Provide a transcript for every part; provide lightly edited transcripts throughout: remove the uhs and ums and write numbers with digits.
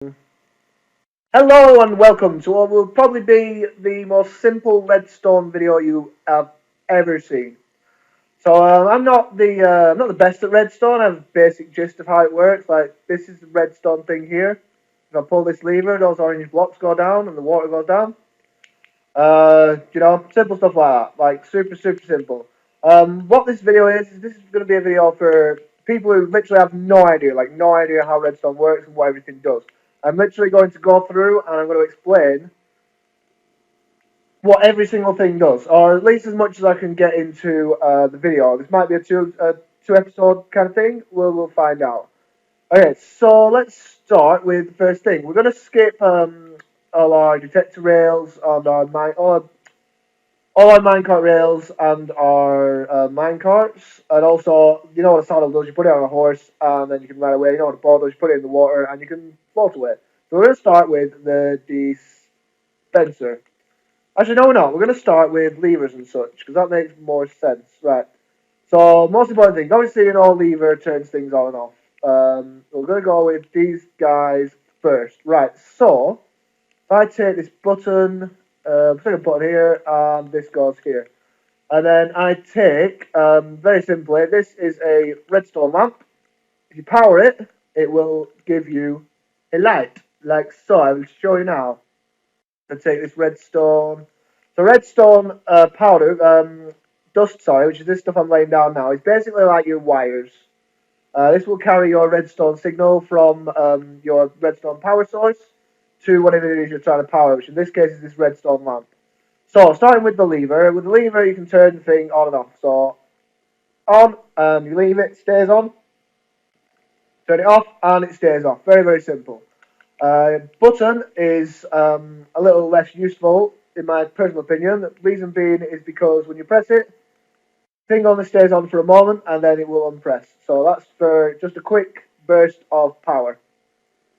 Hello and welcome to what will probably be the most simple redstone video you have ever seen. I'm not the best at redstone. I have a basic gist of how it works. Like this is the redstone thing here. If I pull this lever, those orange blocks go down and the water goes down. Simple stuff like that. Like super simple. What this video is this is going to be a video for people who literally have no idea, like no idea how redstone works and what everything does. I'm literally going to go through and I'm going to explain what every single thing does, or at least as much as I can get into the video. This might be a two episode kind of thing. We'll find out. Okay, so let's start with the first thing. We're going to skip all our detector rails and all our minecart rails and our minecarts, and also, you know what a saddle does? You put it on a horse, and then you can ride away. You know what a boat does? You put it in the water, and you can float away. So we're going to start with the dispenser. Actually, no, we're not. We're going to start with levers and such, because that makes more sense. Right. So, most important thing, obviously an old lever turns things on and off. We're going to go with these guys first. Right, so, if I take this button, take a button here, and this goes here. And then I take, very simply, this is a redstone lamp. If you power it, it will give you a light, like so. I will show you now. I take this redstone. So redstone powder, dust, sorry, which is this stuff I'm laying down now, is basically like your wires. This will carry your redstone signal from your redstone power source to whatever it is you're trying to power, which in this case is this redstone lamp. So, starting with the lever. With the lever, you can turn the thing on and off. So, on, and you leave it, it stays on. Turn it off, and it stays off. Very simple. Button is a little less useful, in my personal opinion. The reason being is because when you press it, thing only stays on for a moment, and then it will unpress. So that's for just a quick burst of power.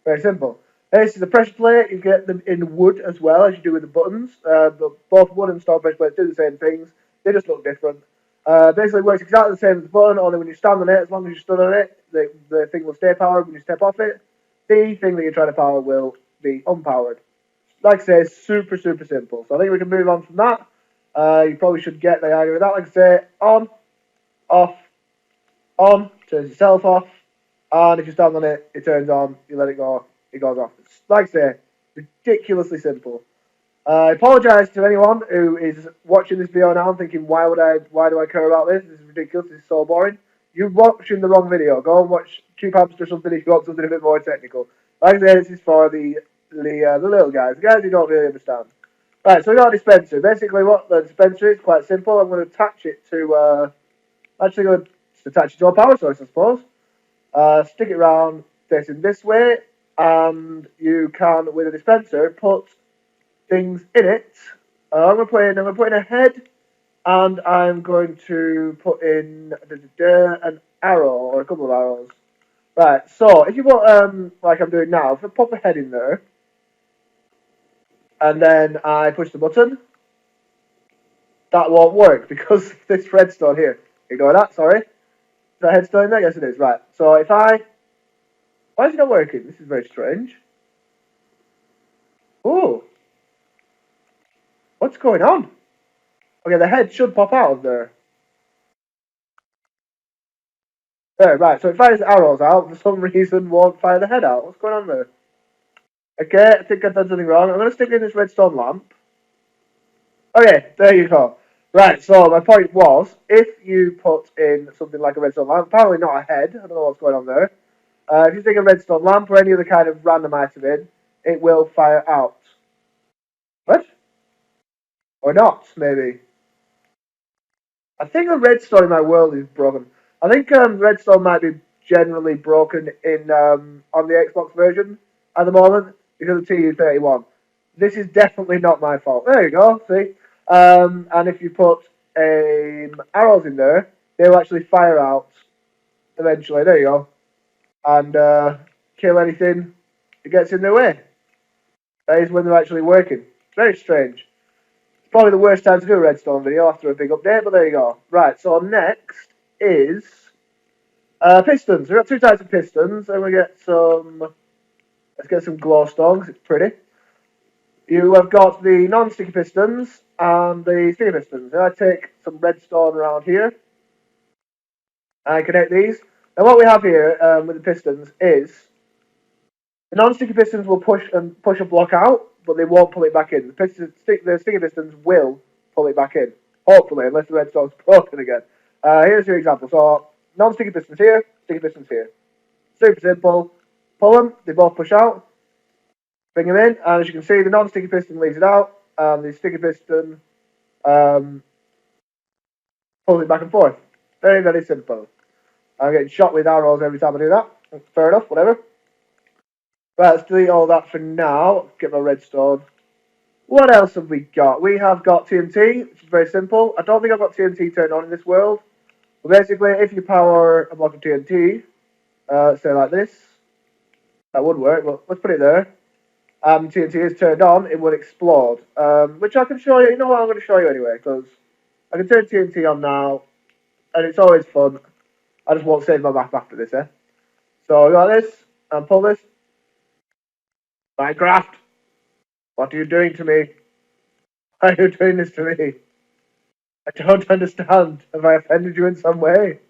Very simple. This is a pressure plate. You get them in wood as well as you do with the buttons. But both wood and stone pressure plates do the same things. They just look different. Basically, works exactly the same as the button. Only when you stand on it, as long as you stood on it, the thing will stay powered. When you step off it, the thing that you're trying to power will be unpowered. Like I say, it's super simple. So I think we can move on from that. You probably should get the idea of that. Like I say, on, off, on, turns itself off, and if you stand on it, it turns on, you let it go, it goes off. It's, like I say, ridiculously simple. I apologise to anyone who is watching this video now and thinking, why do I care about this? This is ridiculous, this is so boring. You're watching the wrong video. Go and watch Tube Hamster or something if you want something a bit more technical. Like I say, this is for the little guys, the guys who don't really understand. Right, so we got a dispenser. Basically, what the dispenser is, quite simple. I'm going to attach it to, actually going to attach it to a power source, I suppose. Stick it round facing this way, and you can, with a dispenser, put things in it. I'm going to put in a head, and I'm going to put in an arrow or a couple of arrows. Right. So if you put like I'm doing now, if I pop a head in there, and then I push the button, that won't work because this redstone here. Ignore that. Sorry. Is that head still in there? Yes, it is. Right. So if I, why is it not working? This is very strange. Oh, what's going on? Okay, the head should pop out of there. There, right. So it fires arrows out. For some reason, won't fire the head out. What's going on there? Okay, I think I've done something wrong. I'm going to stick in this redstone lamp. Okay, there you go. Right, so my point was, if you put in something like a redstone lamp, apparently not a head, I don't know what's going on there. If you stick a redstone lamp or any other kind of random item in, it will fire out. What? Or not, maybe. I think the redstone in my world is broken. I think redstone might be generally broken in on the Xbox version at the moment because of TU31. This is definitely not my fault. There you go. See, and if you put arrows in there, they will actually fire out eventually. There you go, and kill anything that gets in their way. That is when they're actually working. Very strange. Probably the worst time to do a redstone video after a big update, but there you go. Right, so next is pistons. We've got two types of pistons, and we get some Let's get some glowstone because it's pretty. You have got the non-sticky pistons and the sticky pistons. Now I take some redstone around here and connect these. Now what we have here with the pistons is the non-sticky pistons will push a block out, but they won't pull it back in. The sticky pistons will pull it back in, hopefully, unless the redstone's broken again. Here's your example. So non-sticky pistons here, sticky pistons here. Super simple. Pull them, they both push out. Bring them in, and as you can see, the non-sticky piston leaves it out, and the sticky piston um, pulls it back and forth. Very, very simple. I'm getting shot with arrows every time I do that. Fair enough, whatever. Right, let's delete all that for now. Get my redstone. What else have we got? We have got TNT, which is very simple. I don't think I've got TNT turned on in this world. But basically, if you power a block of TNT, say like this, that would work. Well, let's put it there. TNT is turned on, it will explode. Which I can show you. You know what? I'm going to show you anyway, because I can turn TNT on now, and it's always fun. I just won't save my map after this, eh? So, we got this, and pull this. Minecraft, what are you doing to me? Why are you doing this to me? I don't understand. Have I offended you in some way?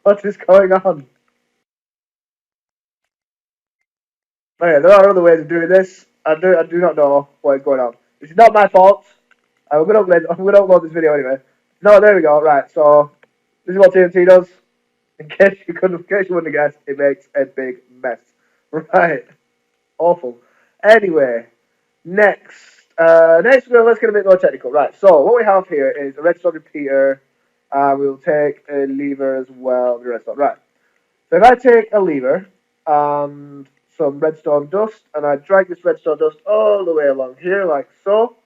What is going on? Okay, there are other ways of doing this. I do not know what is going on. This is not my fault. I'm gonna upload this video anyway. No, there we go. Right, so this is what TNT does. In case you wouldn't have guessed, it makes a big mess. Right, awful. Anyway, next let's get a bit more technical. Right, so what we have here is a redstone repeater. We'll take a lever as well. The redstone. Right. So if I take a lever and some redstone dust, and I drag this redstone dust all the way along here, like so,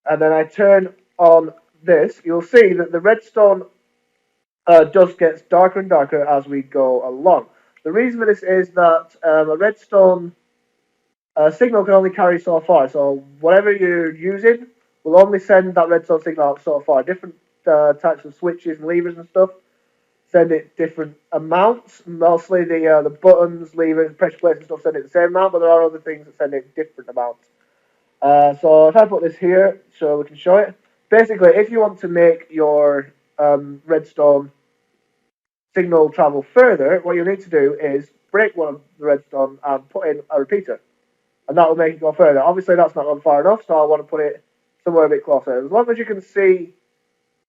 and then I turn on this, you'll see that the redstone dust gets darker and darker as we go along. The reason for this is that a redstone signal can only carry so far. So whatever you're using will only send that redstone signal out so far. Different types of switches and levers and stuff send it different amounts. Mostly the buttons, levers, pressure plates and stuff send it the same amount, but there are other things that send it different amounts. So if I put this here, so we can show it. Basically, if you want to make your redstone signal travel further, what you need to do is break one of the redstone and put in a repeater, and that will make it go further. Obviously, that's not gone far enough, so I want to put it somewhere a bit closer. As long as you can see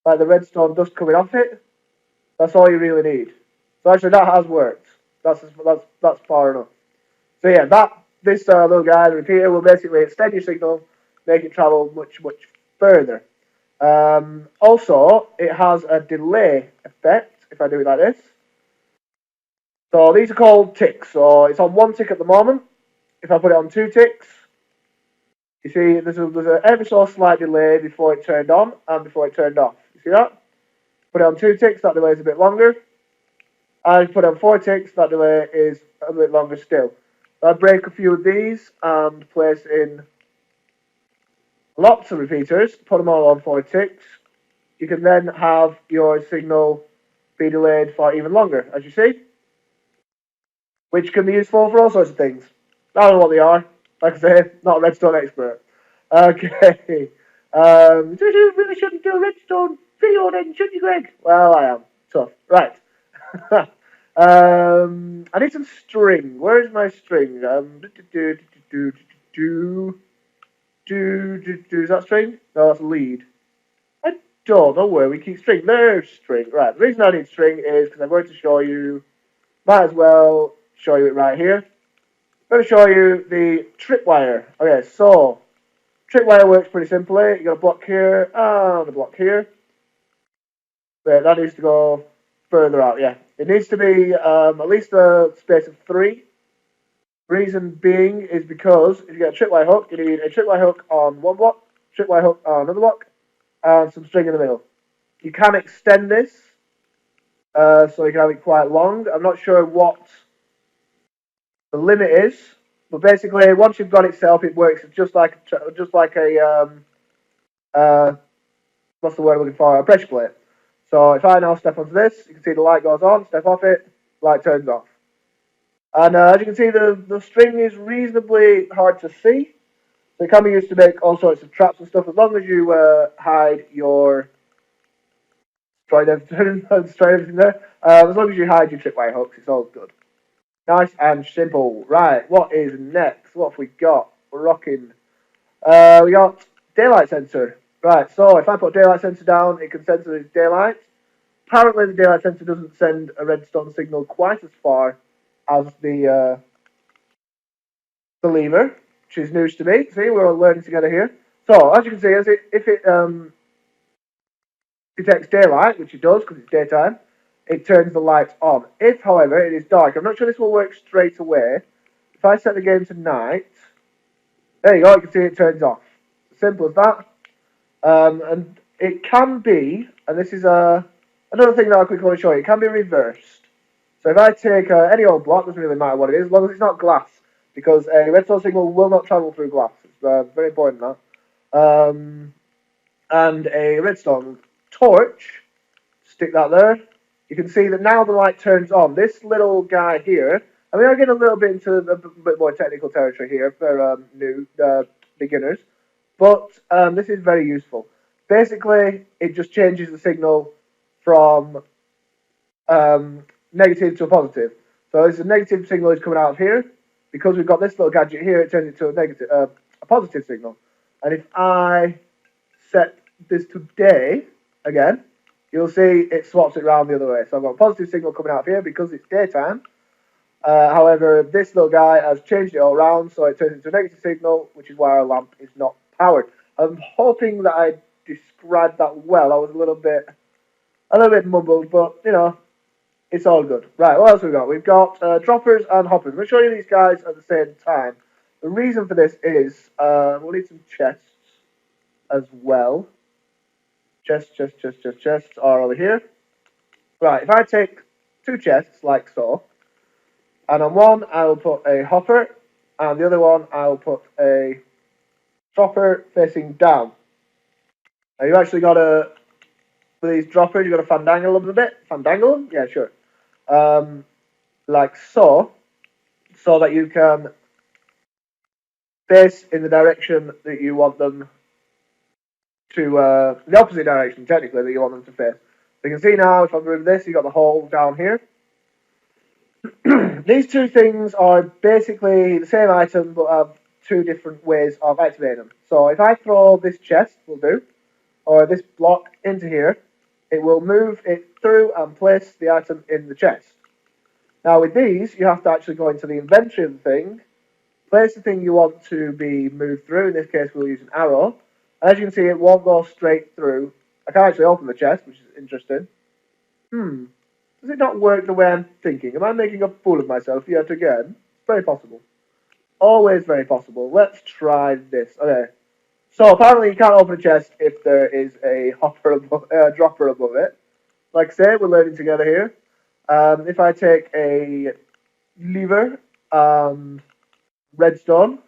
like the redstone dust coming off it, that's all you really need. So actually, that has worked. That's far enough. So yeah, this little guy, the repeater, will basically extend your signal, make it travel much further. Also, it has a delay effect. If I do it like this, so these are called ticks. So it's on one tick at the moment. If I put it on two ticks, you see there's a ever so slight delay before it turned on and before it turned off. You see that? Put it on two ticks, that delay is a bit longer. And put it on four ticks, that delay is a bit longer still. So I break a few of these and place in lots of repeaters, put them all on 4 ticks. You can then have your signal be delayed for even longer, as you see, which can be useful for all sorts of things. I don't know what they are. Like I say, not a redstone expert. Okay. You really shouldn't do a redstone video then, should you, Greg? Well, I am. Tough. Right. I need some string. Where is my string? Is that string? No, that's lead. I don't know where we keep string. There's string. Right. The reason I need string is because I'm going to show you. Might as well show you it right here. I'm going to show you the tripwire. Okay, so tripwire works pretty simply. You got a block here and a block here. But that needs to go further out. Yeah, it needs to be at least a space of 3. Reason being is because if you get a tripwire hook, you need a tripwire hook on one block, tripwire hook on another block, and some string in the middle. You can extend this, so you can have it quite long. I'm not sure what the limit is, but basically, once you've got it set up, it works just like a what's the word I'm looking for? A pressure plate. So if I now step onto this, you can see the light goes on. Step off it, light turns off. And as you can see, the string is reasonably hard to see. So it can be used to make all sorts of traps and stuff, as long as you hide your destroy everything, destroy everything there. As long as you hide your tripwire hooks, it's all good. Nice and simple. Right, what is next? What have we got? We're rocking. We got daylight sensor. Right, so if I put daylight sensor down, it can sense the daylight. Apparently, the daylight sensor doesn't send a redstone signal quite as far as the lever, which is news to me. See, we're all learning together here. So, as you can see, if it detects daylight, which it does because it's daytime, it turns the lights on. If, however, it is dark, I'm not sure this will work straight away. If I set the game to night, there you go, you can see it turns off. Simple as that. And it can be, and this is another thing that I'll quickly want to show you, it can be reversed. So if I take any old block, doesn't really matter what it is, as long as it's not glass, because a redstone signal will not travel through glass. It's very important that. And a redstone torch, stick that there. You can see that now the light turns on. This little guy here, and we are getting a little bit into a bit more technical territory here for new beginners, but this is very useful. Basically, it just changes the signal from negative to a positive. So this is a negative signal is coming out of here. Because we've got this little gadget here, it turns it to a positive signal. And if I set this to day again, you'll see it swaps it around the other way. So I've got a positive signal coming out of here because it's daytime. However, this little guy has changed it all around, so it turns into a negative signal, which is why our lamp is not powered. I'm hoping that I described that well. I was a little bit mumbled, but you know, it's all good. Right, what else we got? We've got droppers and hoppers. I'm going to show you these guys at the same time. The reason for this is we'll need some chests as well. Chests are over here. Right, if I take two chests like so, and on one I will put a hopper, and the other one I will put a dropper facing down. Now you actually got to, for these droppers, you've got to fandangle them a bit. Fandangle them? Yeah, sure. Like so, so that you can face in the direction that you want them to, the opposite direction, technically, that you want them to face. So you can see now, if I move this, you've got the hole down here. These two things are basically the same item, but have two different ways of activating them. So if I throw this chest, will do, or this block into here, it will move it through and place the item in the chest. Now with these, you have to actually go into the inventory of the thing, place the thing you want to be moved through. In this case, we'll use an arrow. As you can see, it won't go straight through. I can't actually open the chest, which is interesting. Does it not work the way I'm thinking? Am I making a fool of myself yet again? It's very possible. Always very possible. Let's try this. Okay. So apparently you can't open a chest if there is a dropper above it. Like I say, we're learning together here. If I take a lever and redstone,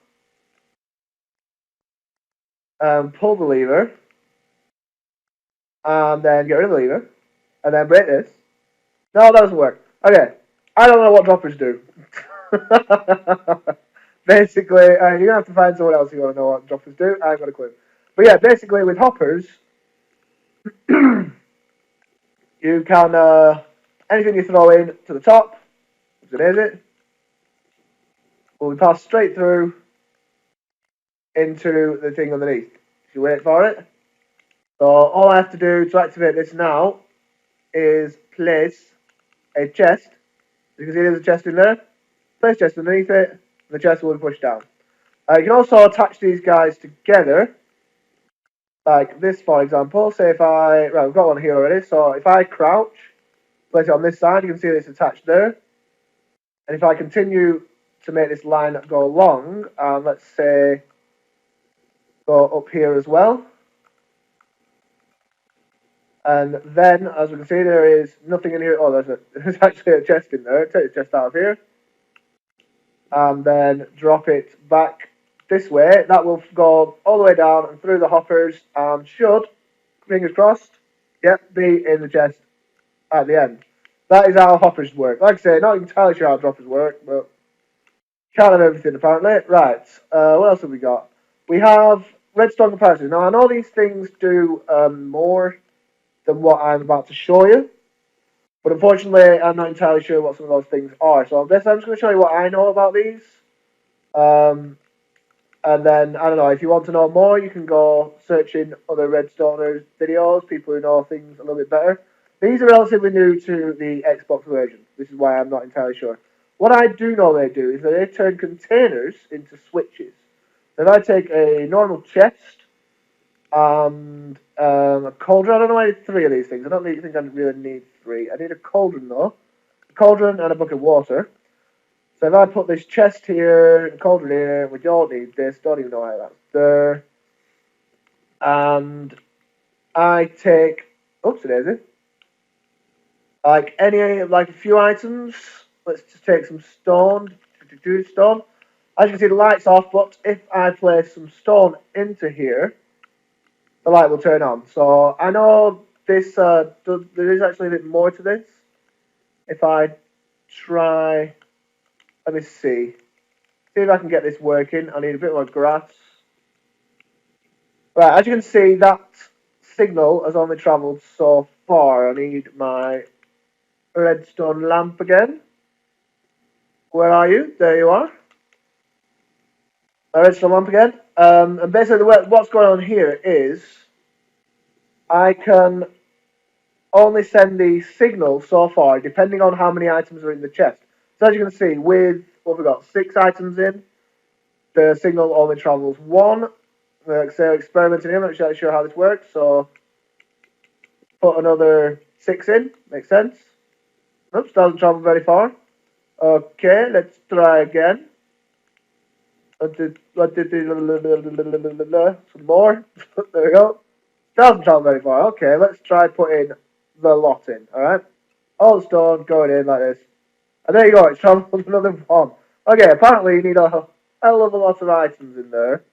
pull the lever, and then get rid of the lever, and then break this. No, that doesn't work. Okay, I don't know what droppers do. Basically, you're gonna have to find someone else who want to know what droppers do. I ain't got a clue. But yeah, basically with hoppers, you can anything you throw in to the top, which is it, will be passed straight through into the thing underneath. If you wait for it. So all I have to do to activate this now is place a chest. You can see there's a chest in there. Place chest underneath it, and the chest will be pushed down. You can also attach these guys together, like this, for example. Say if I, right, we've got one here already. So if I crouch, place it on this side, you can see that it's attached there. And if I continue to make this line go along, let's say go up here as well. And then, as we can see, there is nothing in here. Oh, there's actually a chest in there. Take the chest out of here. And then drop it back this way. That will go all the way down and through the hoppers and should, fingers crossed, yep, be in the chest at the end. That is how hoppers work. Like I say, not entirely sure how droppers work, but Can't have everything apparently. Right. What else have we got? We have redstone comparison. Now I know these things do more than what I'm about to show you, but unfortunately I'm not entirely sure what some of those things are. So I'm just going to show you what I know about these. Um, and then I don't know if you want to know more, you can go searching other Redstoners videos, people who know things a little bit better. These are relatively new to the Xbox version. This is why I'm not entirely sure. What I do know they do is that they turn containers into switches. If I take a normal chest and a cauldron, I don't know why I need three of these things. I don't think I really need three. I need a cauldron though. A cauldron and a bucket of water. So if I put this chest here, a cauldron here, we don't need this, don't even know why that's there. And I take, oops, daisy, like a few items. Let's just take some stone, stone. As you can see, the light's off, but if I place some stone into here, the light will turn on. So I know this, there is actually a bit more to this. If I try, let me see if I can get this working. I need a bit more grass. Right, as you can see, that signal has only travelled so far. I need my redstone lamp again. Where are you? There you are. My redstone lamp again. And basically, what's going on here is I can only send the signal so far, depending on how many items are in the chest. So as you can see, with what we've got, 6 items in, the signal only travels 1. So experimenting here, I'm not exactly sure how this works, so put another 6 in, makes sense. Oops, doesn't travel very far. Okay, let's try again. Some more. There we go. Doesn't travel very far. Okay, let's try putting the lot in, alright? All stone going in like this. And there you go, it's travelled another 1. Okay, apparently you need a hell of a lot of items in there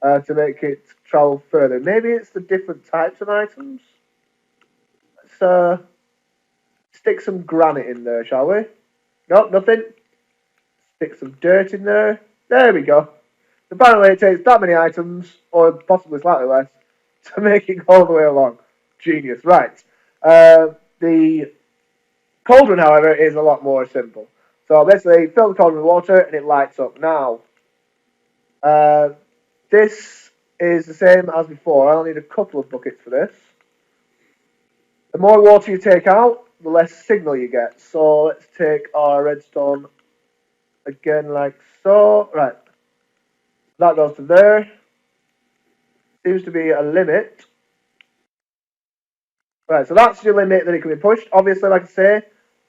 to make it travel further. Maybe it's the different types of items. Let's stick some granite in there, shall we? Nope, nothing. Stick some dirt in there. There we go. Apparently it takes that many items, or possibly slightly less, to make it go all the way along. Genius. Right. The cauldron, however, is a lot more simple. So basically, fill the cauldron with water and it lights up. Now, this is the same as before. I'll need a couple of buckets for this. The more water you take out, the less signal you get. So let's take our redstone again like so. Right. That goes to there. Seems to be a limit. Right, so that's your limit that it can be pushed. Obviously, like I say,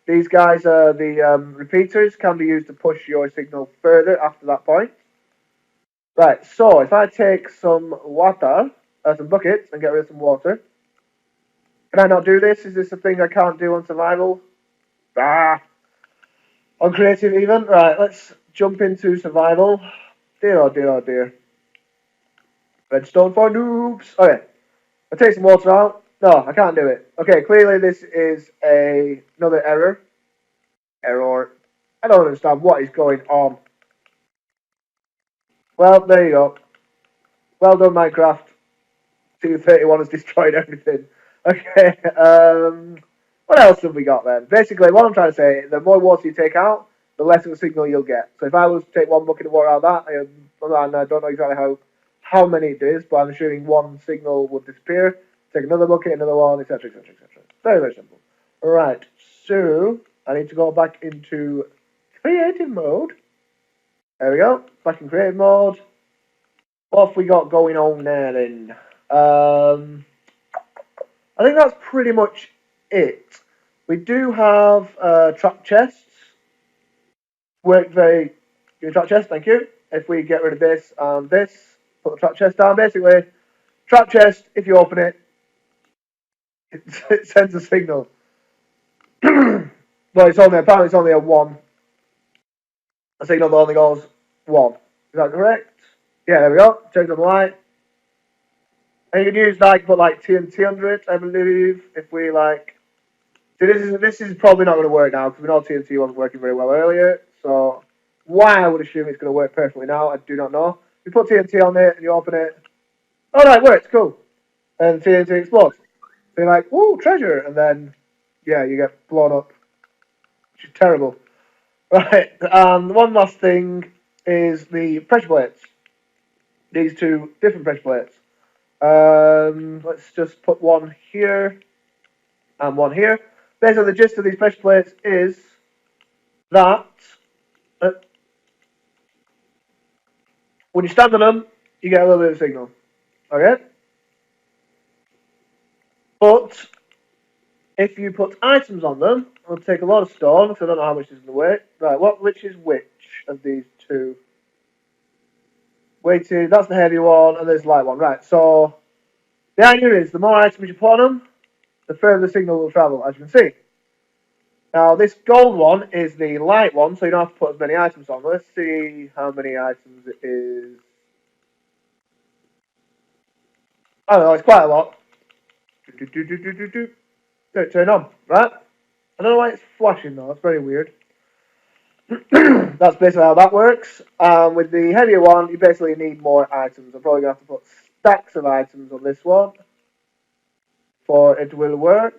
these guys, the repeaters, can be used to push your signal further after that point. Right, so if I take some water, some buckets, and get rid of some water, can I not do this? Is this a thing I can't do on survival? Ah, on creative even? Right, let's jump into survival. Dear, oh dear, oh dear. Redstone for noobs. Okay, I'll take some water out. No, I can't do it. Okay, clearly this is another error. Error. I don't understand what is going on. Well, there you go. Well done, Minecraft. 231 has destroyed everything. Okay, what else have we got then? Basically, what I'm trying to say, the more water you take out, the less of a signal you'll get. So if I was to take 1 bucket of water out of that, and I don't know exactly how many it is, but I'm assuming 1 signal would disappear. Take another bucket, another one, etc., etc., etc. Very, very simple. Right, so I need to go back into creative mode. There we go, back in creative mode. What have we got going on there then? I think that's pretty much it. We do have trap chests. Work very good trap chest, thank you. If we get rid of this and this, put the trap chest down. Basically, trap chest, if you open it, it sends a signal. But apparently it's only a 1. A signal that only goes 1. Is that correct? Yeah, there we go. Turns on the light. And you can use put TNT under it, I believe, if we See, this is probably not going to work now because we know TNT wasn't working very well earlier. So why I would assume it's going to work perfectly now. I do not know. You put TNT on it and you open it. Oh no, it works. Cool. And TNT explodes. So you're like, "Woo, treasure!" And then, yeah, you get blown up, which is terrible. Right. One last thing is the pressure plates. These two different pressure plates. Let's just put one here and one here. Basically, the gist of these pressure plates is that uh, when you stand on them, you get a little bit of signal. Okay? But if you put items on them, it'll take a lot of stone, because I don't know how much is in the weight. Right, which is which of these two? Weighted, that's the heavy one, and there's the light one. Right, so the idea is the more items you put on them, the further the signal will travel, as you can see. Now, this gold one is the light one, so you don't have to put as many items on. Let's see how many items it is. I don't know, it's quite a lot. Turn on, right? I don't know why it's flashing though, that's very weird. That's basically how that works. With the heavier one, you basically need more items. I'm probably going to have to put stacks of items on this one for it will work.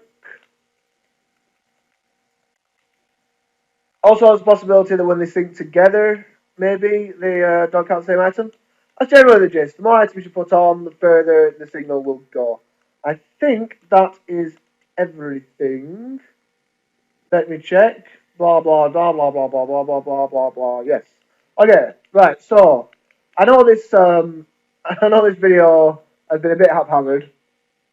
Also, there's a possibility that when they sync together, maybe they don't count the same item. That's generally the gist. The more items you put on, the further the signal will go. I think that is everything. Let me check. Blah blah blah blah blah blah blah blah blah blah blah. Yes. Okay. Right. So I know this. I know this video has been a bit haphazard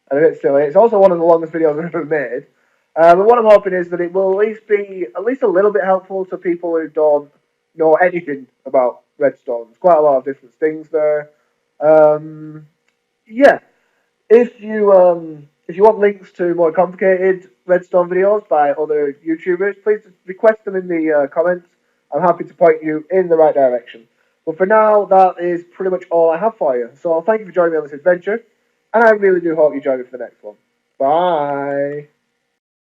and a bit silly. It's also one of the longest videos I've ever made. But what I'm hoping is that it will at least be at least a little bit helpful to people who don't know anything about redstone. There's quite a lot of different things there. Yeah. If you want links to more complicated redstone videos by other YouTubers, please request them in the comments. I'm happy to point you in the right direction. But for now, that is pretty much all I have for you. So thank you for joining me on this adventure, and I really do hope you join me for the next one. Bye.